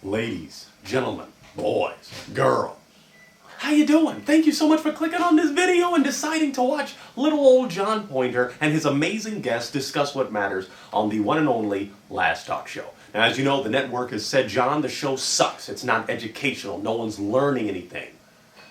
Ladies, gentlemen, boys, girls, how you doing? Thank you so much for clicking on this video and deciding to watch little old John Pointer and his amazing guests discuss what matters on the one and only Last Talk Show. Now, as you know, the network has said, John, the show sucks. It's not educational. No one's learning anything.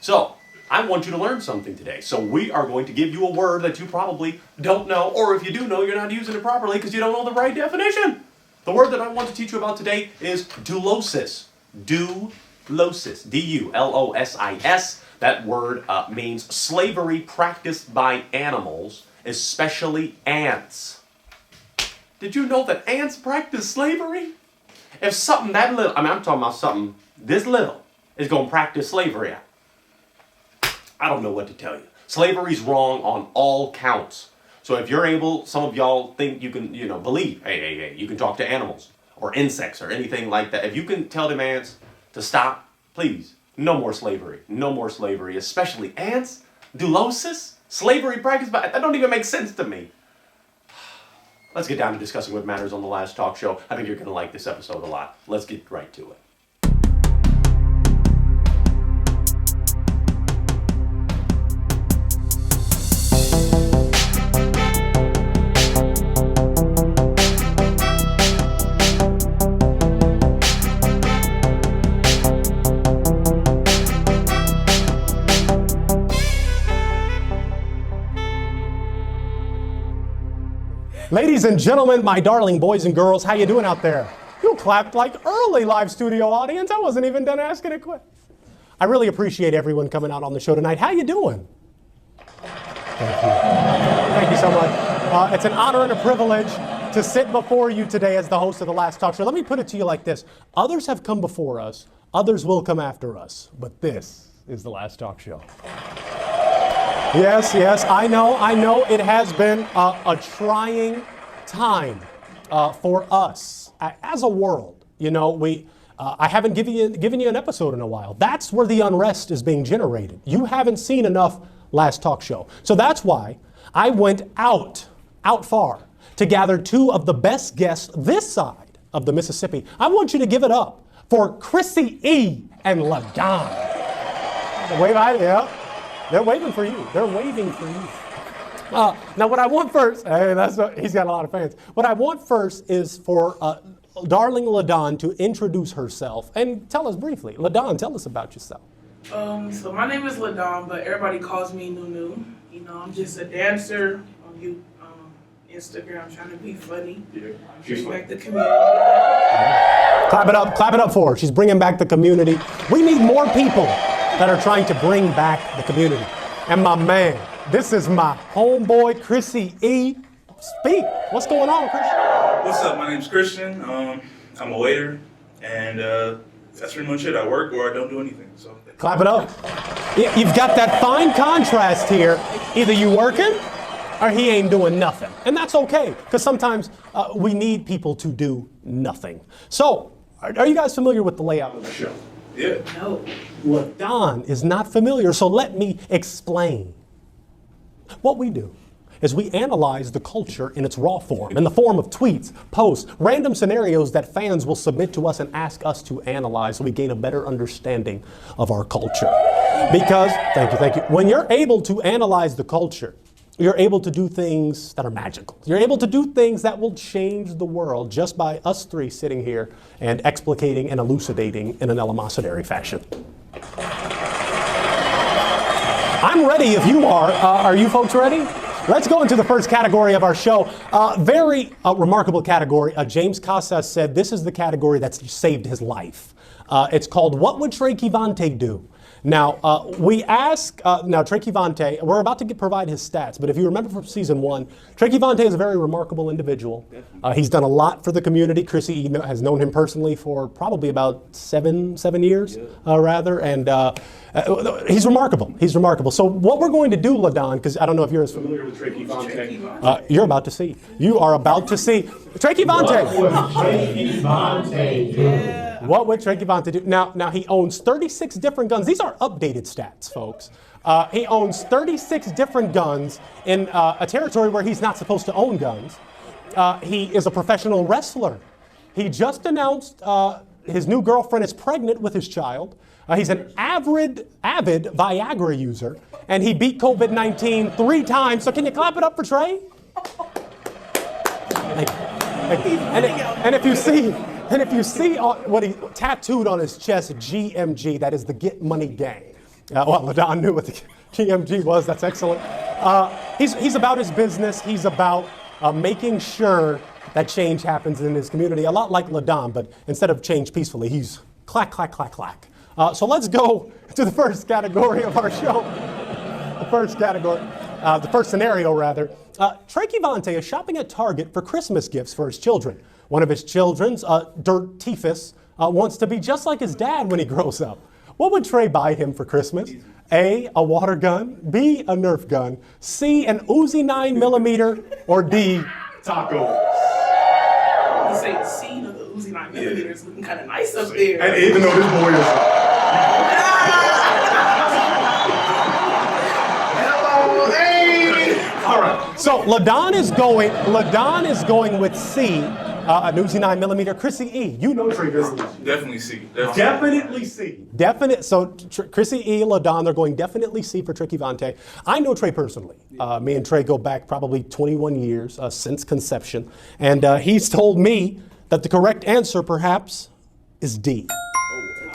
So, I want you to learn something today. So we are going to give you a word that you probably don't know, or if you do know, you're not using it properly because you don't know the right definition. The word that I want to teach you about today is doulosis. Doulosis. D-U-L-O-S-I-S. That word means slavery practiced by animals, especially ants. Did you know that ants practice slavery? If something that little, I'm talking about something this little, is going to practice slavery, I don't know what to tell you. Slavery's wrong on all counts. So if you're able, some of y'all think you can, believe, hey, you can talk to animals or insects or anything like that. If you can tell them ants to stop, please, no more slavery. No more slavery, especially ants. Doulosis? Slavery practice? But that don't even make sense to me. Let's get down to discussing what matters on the Last Talk Show. I think you're going to like this episode a lot. Let's get right to it. Ladies and gentlemen, my darling boys and girls, how you doing out there? You clapped like early, live studio audience. I wasn't even done asking a question. I really appreciate everyone coming out on the show tonight. How you doing? Thank you. Thank you so much. It's an honor and a privilege to sit before you today as the host of the Last Talk Show. Let me put it to you like this. Others have come before us. Others will come after us. But this is the Last Talk Show. Yes, I know it has been a trying time for us as a world. I haven't given you an episode in a while. That's where the unrest is being generated. You haven't seen enough Last Talk Show. So that's why I went out far to gather two of the best guests this side of the Mississippi. I want you to give it up for Chrissy E. and Liddone. They're waving for you. They're waving for you. Now, what I want first, he's got a lot of fans. What I want first is for darling Liddone to introduce herself and tell us briefly. Liddone, tell us about yourself. So my name is Liddone, but everybody calls me Nunu. I'm just a dancer on Instagram, trying to be funny. Yeah, bring back the community. Clap it up for her. She's bringing back the community. We need more people that are trying to bring back the community. And my man, this is my homeboy, Chrissy E. Speak. What's going on, Christian? What's up? My name's Christian. I'm a waiter, and that's pretty much it. I work or I don't do anything. So clap it up. You've got that fine contrast here. Either you working or he ain't doing nothing. And that's okay, because sometimes we need people to do nothing. So, are you guys familiar with the layout of the show? Yeah. No. Liddone is not familiar, so let me explain. What we do is we analyze the culture in its raw form, in the form of tweets, posts, random scenarios that fans will submit to us and ask us to analyze so we gain a better understanding of our culture. Because, thank you, when you're able to analyze the culture, you're able to do things that are magical. You're able to do things that will change the world just by us three sitting here and explicating and elucidating in an elemosynary fashion. I'm ready if you are. Are you folks ready? Let's go into the first category of our show. Very remarkable category. James Casas said this is the category that's saved his life. It's called What Would Trey Kivante Do? Now, we ask, Trey Kivante, we're about to provide his stats, but if you remember from season 1, Trey Kivante is a very remarkable individual. He's done a lot for the community. Chrissy has known him personally for probably about seven years, rather, and he's remarkable. He's remarkable. So what we're going to do, Liddone, because I don't know if you're as familiar with Trey Kivante. You're about to see. You are about to see. Trey Kivante. What would Trey Kivante do? Now he owns 36 different guns. These are updated stats, folks. He owns 36 different guns in a territory where he's not supposed to own guns. He is a professional wrestler. He just announced his new girlfriend is pregnant with his child. He's an avid Viagra user, and he beat COVID-19 3 times. So can you clap it up for Trey? And if you see what he tattooed on his chest, GMG, that is the Get Money Gang. Well, Liddone knew what the GMG was. That's excellent. He's about his business. He's about making sure that change happens in his community. A lot like Liddone, but instead of change peacefully, he's clack, clack, clack, clack. So let's go to the first category of our show. The first scenario, rather. Trey Kivante is shopping at Target for Christmas gifts for his children. One of his children's, Dirt Tifus, wants to be just like his dad when he grows up. What would Trey buy him for Christmas? A, a water gun, B, a Nerf gun, C, an Uzi 9mm, or D, tacos. You say the scene of the Uzi 9mm is looking kind of nice up there. And even though this boy is... All right. So Liddone is going with C, an Uzi 9mm. Chrissy E, you know Trey business. Definitely C. Definitely C. So Chrissy E, Liddone, they're going definitely C for Trey Kivante. I know Trey personally. Me and Trey go back probably 21 years since conception. And he's told me that the correct answer perhaps is D.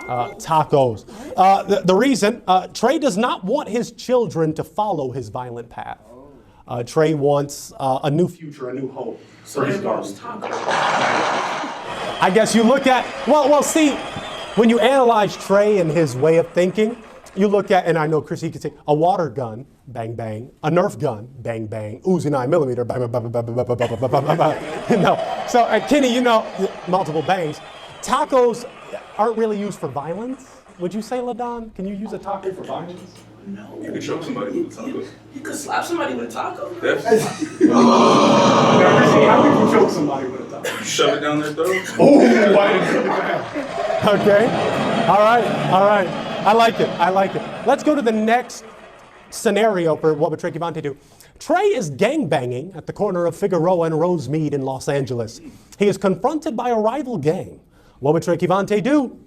Tacos. The reason, Trey does not want his children to follow his violent path. Trey wants a new future, a new hope. So there goes tacos. I guess you look at, well, see, when you analyze Trey and his way of thinking, you look at, and I know Chris, he could say, a water gun, bang, bang, a Nerf gun, bang, bang, Uzi 9mm, bang, bang, bang, bang, bang, bang, bang, bang. You know, so Kenny, you know, multiple bangs. Tacos aren't really used for violence. Would you say, Liddone? Can you use a taco for violence? No. You could choke somebody with a taco. You could slap somebody with a taco. Definitely. Now, Chrissy, how could you choke somebody with a taco? You shove it down their throat. Oh, why did you do that? Okay. All right. I like it. Let's go to the next scenario for what would Trey Kivante do. Trey is gangbanging at the corner of Figueroa and Rosemead in Los Angeles. He is confronted by a rival gang. What would Trey Kivante do?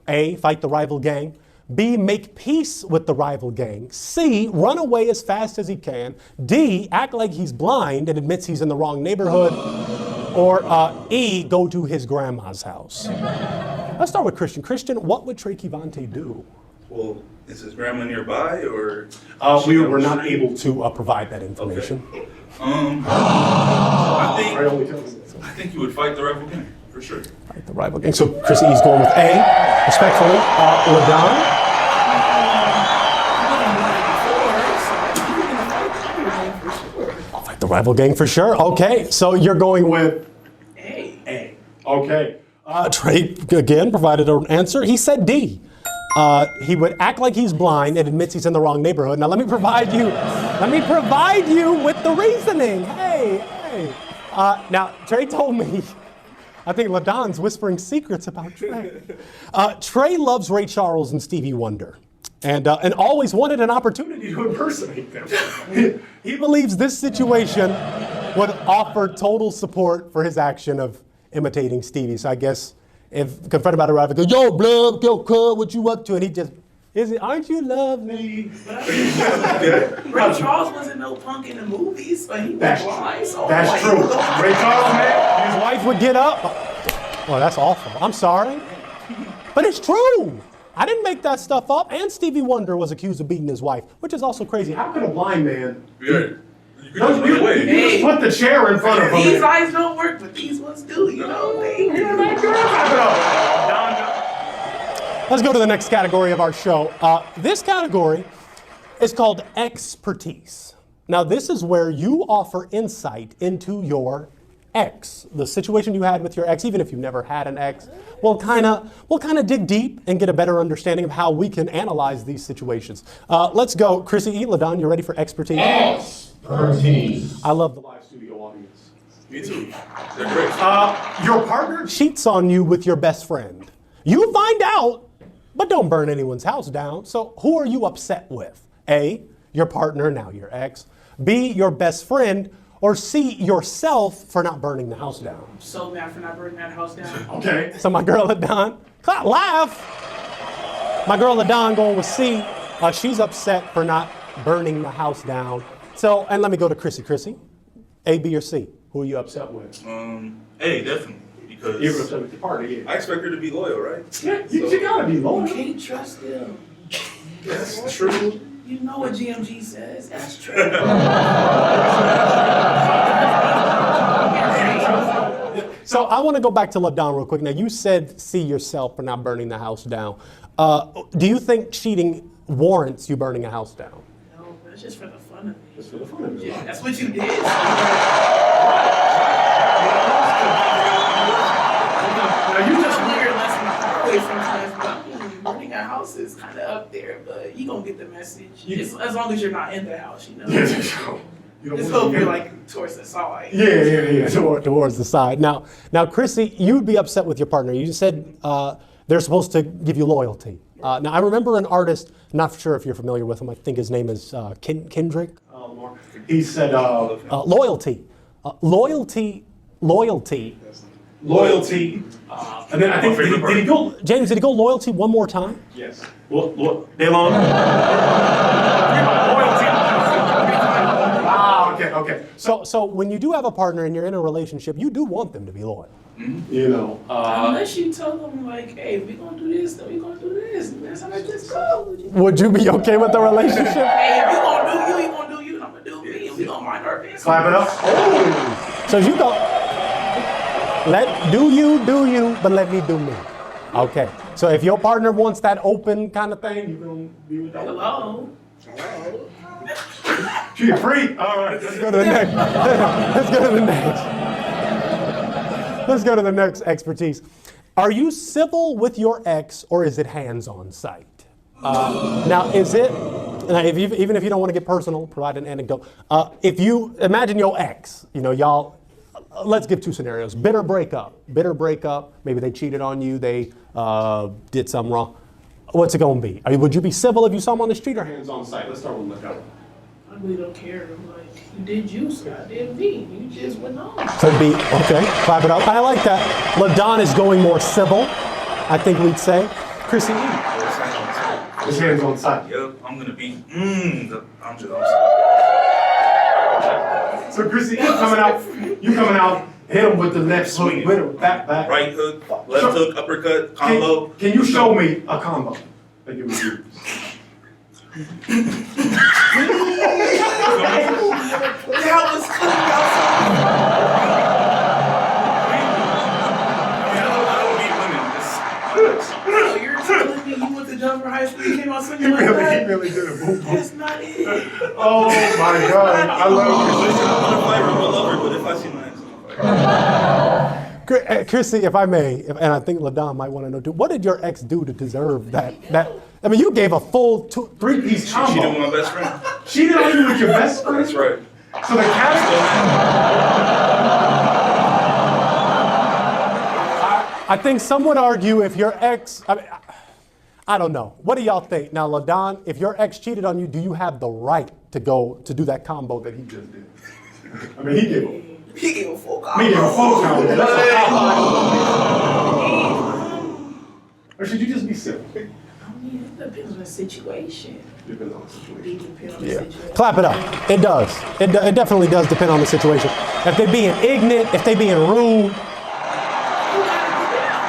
A, fight the rival gang. B, make peace with the rival gang. C, run away as fast as he can. D, act like he's blind and admits he's in the wrong neighborhood. Or E, go to his grandma's house. Let's start with Christian. Christian, what would Trey Kivante do? Well, is his grandma nearby, or? We were not able to provide that information. Okay. I think you would fight the rival gang, for sure. Fight the rival gang. So Chris E's going with A, respectfully. Liddone? The rival gang for sure. Okay, so you're going with A. Okay. Trey again provided an answer. He said D. He would act like he's blind and admits he's in the wrong neighborhood. Now let me provide you with the reasoning. Hey. Now Trey told me, I think Ladon's whispering secrets about Trey. Trey loves Ray Charles and Stevie Wonder. And always wanted an opportunity to impersonate them. He believes this situation would offer total support for his action of imitating Stevie. So I guess if confronted by the rival, go, yo, blood, yo, cuz, what you up to? And he just, aren't you lovely? Ray Charles wasn't no punk in the movies, but he was blind. So that's true. Ray Charles, man, his wife would get up. Oh, that's awful. I'm sorry. But it's true. I didn't make that stuff up. And Stevie Wonder was accused of beating his wife, which is also crazy. How could a blind man? You just put the chair in front of him. These eyes don't work, but these ones do, you know. Let's go to the next category of our show. This category is called expertise. Now, this is where you offer insight into your ex, the situation you had with your ex, even if you've never had an ex. We'll kind of dig deep and get a better understanding of how we can analyze these situations. Let's go. Chrissy E. Liddone, you ready for expertise? Expertise. I love the live studio audience. Me too. They're great. Your partner cheats on you with your best friend. You find out, but don't burn anyone's house down. So who are you upset with? A, your partner, now your ex. B, your best friend. or C, yourself for not burning the house down? I'm so mad for not burning that house down. Okay. So my girl Liddone, laugh. My girl Liddone going with C. She's upset for not burning the house down. So, and let me go to Chrissy. Chrissy, A, B, or C? Who are you upset with? A, definitely. Because You're upset with your partner, yeah. I expect her to be loyal, right? Yeah, you gotta be loyal. You can't trust them. That's true. You know what GMG says. That's true. So I want to go back to Liddone real quick. Now, you said see yourself for not burning the house down. Do you think cheating warrants you burning a house down? No, but it's just for the fun of it. Just for the fun of it. Yeah, that's what you did. Now, you just learned your lesson away from class, but burning a house is kind of up there, but you gonna get the message. As long as you're not in the house, you know. Just hope you're like towards the side. Yeah. Towards the side. Now, Chrissy, you'd be upset with your partner. You said they're supposed to give you loyalty. Now, I remember an artist, not sure if you're familiar with him, I think his name is Kendrick. He said loyalty. Loyalty. And then I think, did he go, James, did he go loyalty one more time? Yes. Loyalty. Okay. So when you do have a partner and you're in a relationship, you do want them to be loyal. You know. Unless you tell them like, hey, if we gonna do this, then we gonna do this. That's how I just go. Would you be okay with the relationship? Hey, if you gonna do you, you gonna do you, and I'm gonna do me, and we gonna mind our business. Clap it up. So you go. Do you, but let me do me. Okay. So if your partner wants that open kind of thing, you gonna be with that? Hello. You're free. All right. Let's go to the next. Let's go to the next expertise. Are you civil with your ex, or is it hands-on site? Now, is it? Even if you don't want to get personal, provide an anecdote. If you imagine your ex, y'all. Let's give two scenarios. Bitter breakup. Maybe they cheated on you. They did something wrong. What's it going to be? Would you be civil if you saw them on the street or hands-on site? Let's start with Liddone. I really don't care. I'm like, you did you, so I did me. You just went on. So be, okay, clap it up. I like that. Liddone is going more civil, I think we'd say. Chrissy E. His hands on site. Yep, I'm going to be, I'm just. So Chrissy, you coming out, hit him with the left hook, hit him back. Right hook, left hook, uppercut, combo. Can you show me a combo that you would use? That was cutting out so you're telling me you went to Jumper High School, you came out singing like that? He really did a boom. That's not it. Oh my God, I love But if I see my ex, Chrissy, if I may, and I think Liddone might want to know too, what did your ex do to deserve that? I mean, you gave a full 3-piece combo. She did with my best friend. She did you with your best friend? That's right. So the I think some would argue if your ex, I don't know. What do y'all think? Now, Liddone, if your ex cheated on you, do you have the right to go to do that combo that he just did? I mean, he gave a full combo. Or should you just be civil? I mean, it depends on the situation. Depends on the situation. Depends on the situation. Clap it up. It does. It definitely does depend on the situation. If they being ignorant, if they being rude,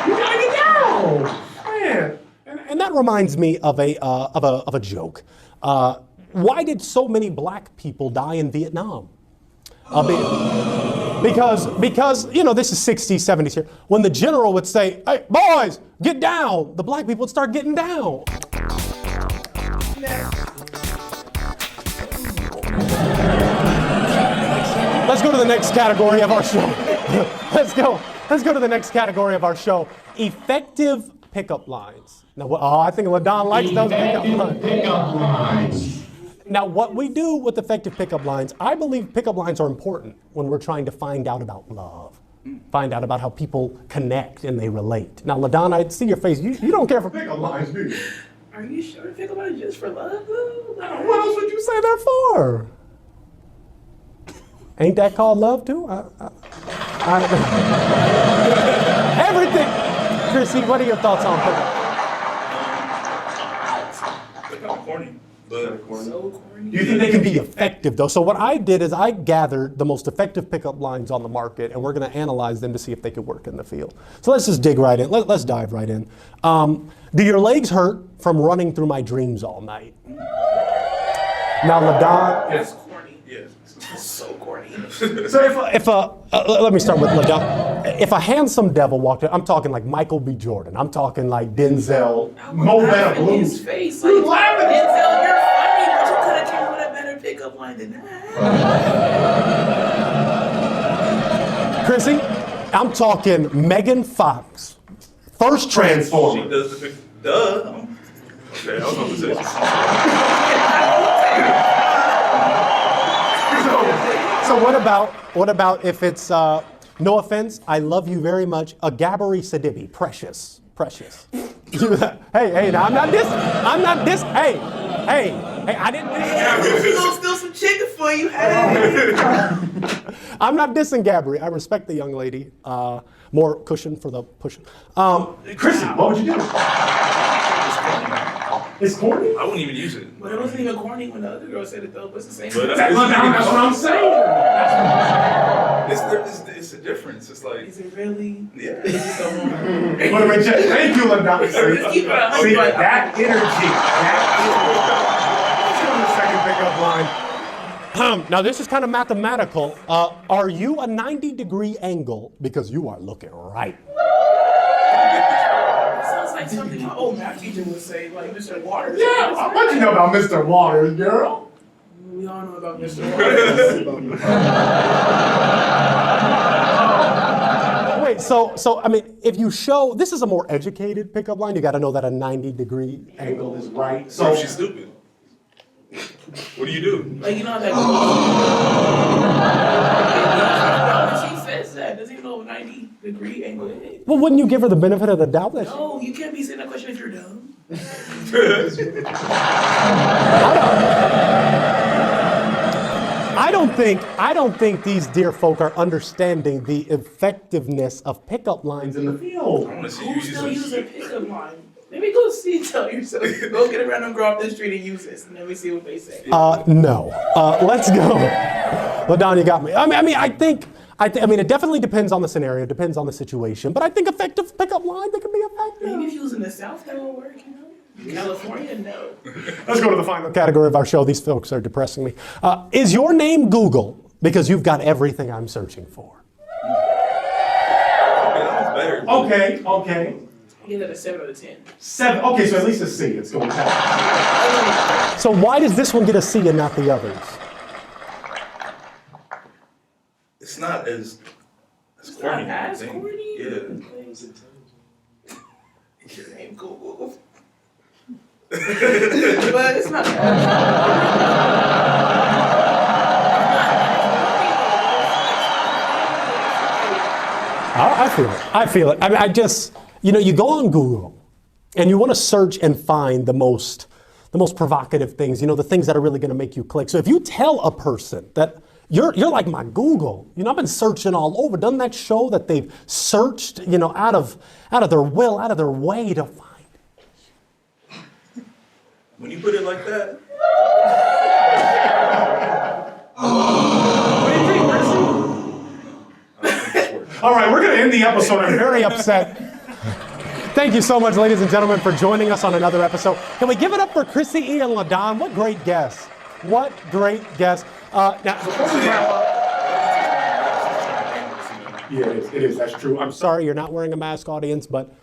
you gotta get down. Man. And that reminds me of a joke. Why did so many black people die in Vietnam? Because this is 60s, 70s here. When the general would say, "Hey, boys, get down," the black people would start getting down. Let's go to the next category of our show. Let's go to the next category of our show. Effective pickup lines. Now, I think Liddone likes those pickup lines. Now, what we do with effective pickup lines, I believe pickup lines are important when we're trying to find out about love, find out about how people connect and they relate. Now, Liddone, I see your face. You don't care for pickup lines, do you? Are you sure pickup lines just for love, though? What else would you say that for? Ain't that called love too? Everything. Chrissy, what are your thoughts on pickup? They're kind of corny, but So corny. Do you think they can be effective though? So what I did is I gathered the most effective pickup lines on the market, and we're going to analyze them to see if they could work in the field. So let's just dig right in. Let's dive right in. Do your legs hurt from running through my dreams all night? Now, Liddone. That's corny. yeah. That's so corny. So let me start with Liddone. If a handsome devil walked in, I'm talking like Michael B. Jordan. I'm talking like Denzel. Mo better in his face. Like, laughing. Denzel, you're funny, but you could have came with a better pickup line than that. Chrissy, I'm talking Megan Fox. First She Transformer. does the pick. Duh. Okay, I was about to say. So what about if it's no offense, I love you very much, a Gabbery Sidibe, precious. hey, now I'm not this, hey, I didn't diss. She gonna steal some chicken for you, hey. I'm not dissing Gabbery. I respect the young lady. More cushion for the pushing. Chrissy, what would you do? It's corny? I wouldn't even use it. But it wasn't even corny when the other girl said it though, but it's the same But thing. that's what I'm saying. It's a difference. It's like, Is it really? yeah. It's just so hard. Thank you, Liddone. Let's keep it up. See, that energy. Second pickup line. Now this is kind of mathematical. Are you a 90-degree angle? Because you are looking right. Sounds like something my old math teacher would say, like Mr. Waters. Yeah, what you know about Mr. Waters, girl? We all know about Mr. Waters. Wait, so I mean, if you show, this is a more educated pickup line, you got to know that a 90-degree angle is right. So she's stupid. What do you do? Like, you know how that goes? When she says that, doesn't even know what 90-degree angle is. Well, wouldn't you give her the benefit of the doubt? That No, you can't be saying that question if you're dumb. I don't think these dear folk are understanding the effectiveness of pickup lines in the field. I want to see you Who use still uses a it. pickup line? Maybe go see, tell yourself. Go get a random girl off the street and use this, and let me see what they say. No. Let's go. Liddone, you got me. I think it definitely depends on the scenario, depends on the situation, but I think effective pickup lines, they can be effective. Maybe if you was in the South, that would work, you know? California, no. Let's go to the final category of our show. These folks are depressing me. Is your name Google? Because you've got everything I'm searching for. Okay, that was better. Okay. Give that a 7 out of 10. 7. Okay, so at least a C. It's going down. So why does this one get a C and not the others? It's not as corny. Not as I think. corny? Yeah. Your name Google. But it's not I feel it. I mean, you go on Google and you want to search and find the most provocative things, the things that are really going to make you click. So if you tell a person that you're like my Google, I've been searching all over, doesn't that show that they've searched, out of their will, out of their way to find? When you put it like that. What do you think, Mercy? All right, we're going to end the episode. I'm very upset. Thank you so much, ladies and gentlemen, for joining us on another episode. Can we give it up for Chrissy E. and Liddone? What great guests. What great guests. Now, before we wrap up. Yeah, it is. That's true. I'm sorry you're not wearing a mask, audience, but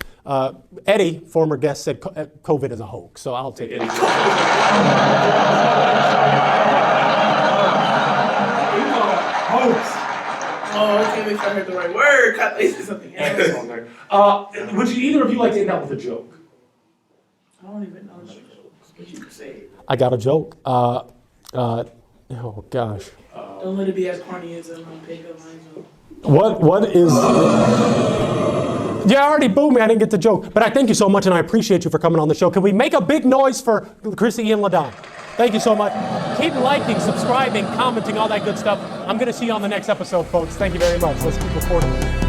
Eddie, former guest, said COVID is a hoax, so I'll take it. Hoax. Oh, okay, make sure I heard the right word. Cut this is something else. Would you either of you like to end up with a joke? I don't even know the jokes, but you could say it. I got a joke. Oh gosh. Don't let it be as corny as pickup lines. What is... Yeah, I already booed me. I didn't get the joke. But I thank you so much, and I appreciate you for coming on the show. Can we make a big noise for Chrissy and Liddone? Thank you so much. Keep liking, subscribing, commenting, all that good stuff. I'm going to see you on the next episode, folks. Thank you very much. Let's keep recording.